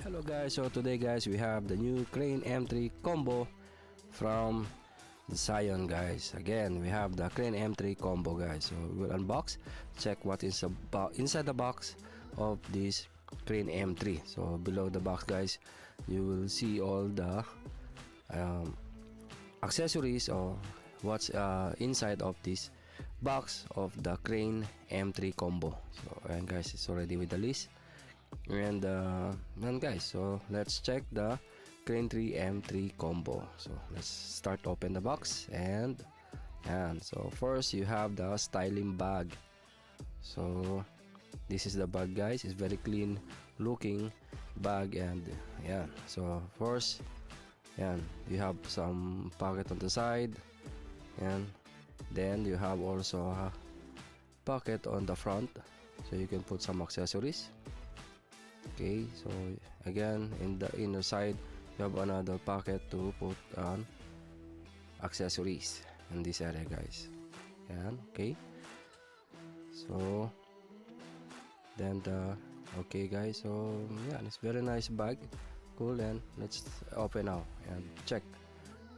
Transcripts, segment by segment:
Hello guys, so today guys we have the new Crane M3 combo from the Zhiyun guys. Again we have the Crane M3 combo guys, so we'll unbox, check what is inside the box of this Crane M3. So below the box guys you will see all the accessories or what's inside of this box of the Crane M3 combo. So and guys, it's already with the list. And guys, so let's check the Crane 3 M3 combo. So let's start open the box. And so first you have the styling bag. So this is the bag guys, it's very clean looking bag. And yeah, so first you have some pocket on the side, and then you have also a pocket on the front, so you can put some accessories. Okay, so again in the inner side you have another pocket to put on accessories in this area guys. Okay, so then okay guys, so yeah, it's very nice bag, cool. And let's open now and check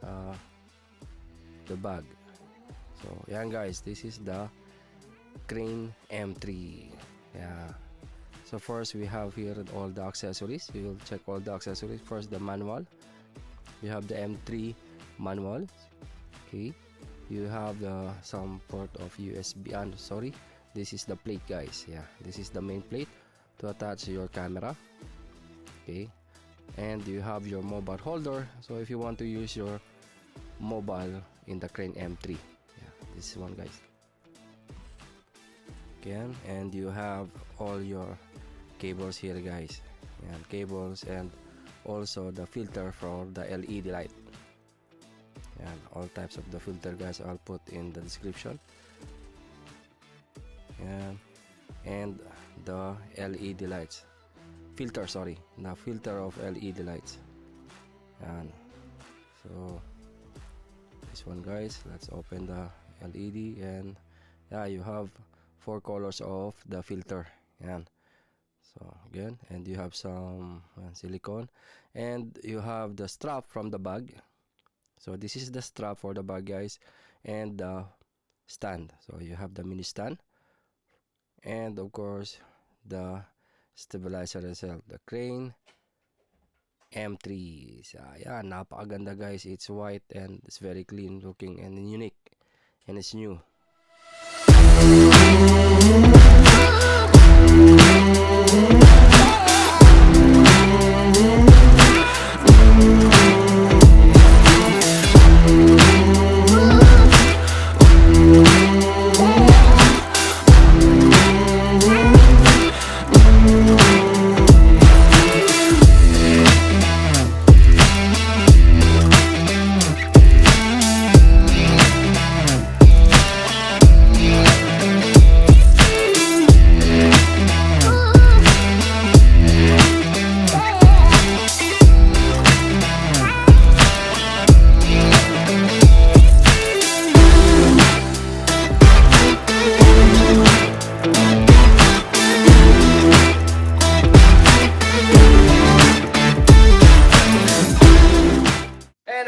the bag. So yeah guys, this is the Crane M3. Yeah, so first we have here all the accessories. We will check all the accessories. First the manual, you have the M3 manual. Okay, you have some port of USB, and sorry, this is the plate guys. Yeah, this is the main plate to attach your camera. Okay, and you have your mobile holder, so if you want to use your mobile in the Crane M3, yeah, this one guys. Okay, and you have all your cables here guys, and cables, and also the filter for the LED light, and all types of the filter guys I'll put in the description. And the LED lights filter, sorry, the filter of LED lights. And so this one guys, let's open the LED. And yeah, you have 4 colors of the filter. And so again, and you have some silicone, and you have the strap from the bag. So this is the strap for the bag guys, and the stand. So you have the mini stand, and of course the stabilizer itself, the Crane M3. So yeah, napakaganda guys. It's white and it's very clean looking and unique, and it's new.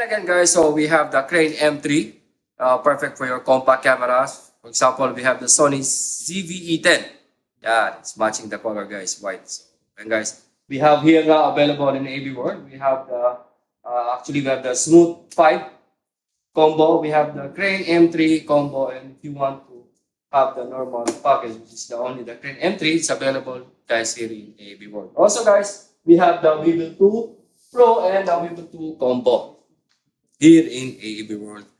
Again guys, so we have the Crane M3, perfect for your compact cameras. For example, we have the Sony ZV-E10. Yeah, it's matching the color guys, white. So, and guys, we have here available in aabworld. We have the actually we have the Smooth 5 combo. We have the Crane M3 combo, and if you want to have the normal package, which is only the Crane M3, it's available guys here in aabworld. Also guys, we have the Weevil 2 Pro and the Weevil 2 combo here in aabworld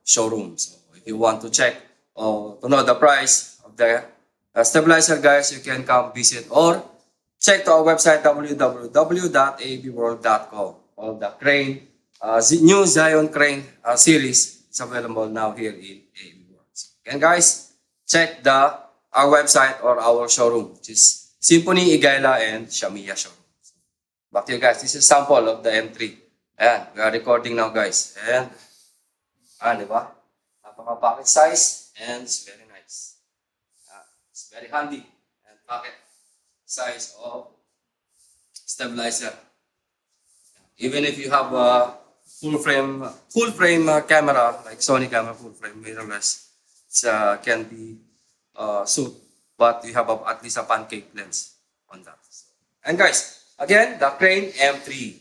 showroom. So if you want to check or to know the price of the stabilizer guys, you can come visit or check to our website www.aabworld.com. All the Crane new Zhiyun Crane series is available now here in aabworld. So, and guys, check our website or our showroom, which is Symphony, Igaila, and Shamiya showroom. So, back to you guys. This is sample of the M3. Ayan, we are recording now guys. And diba? Napaka-pocket size and it's very nice. It's very handy and pocket size of stabilizer. Even if you have a full frame camera like Sony camera, full frame mirrorless, it can be suit, but you have at least a pancake lens on that. And guys, again, the Crane M3.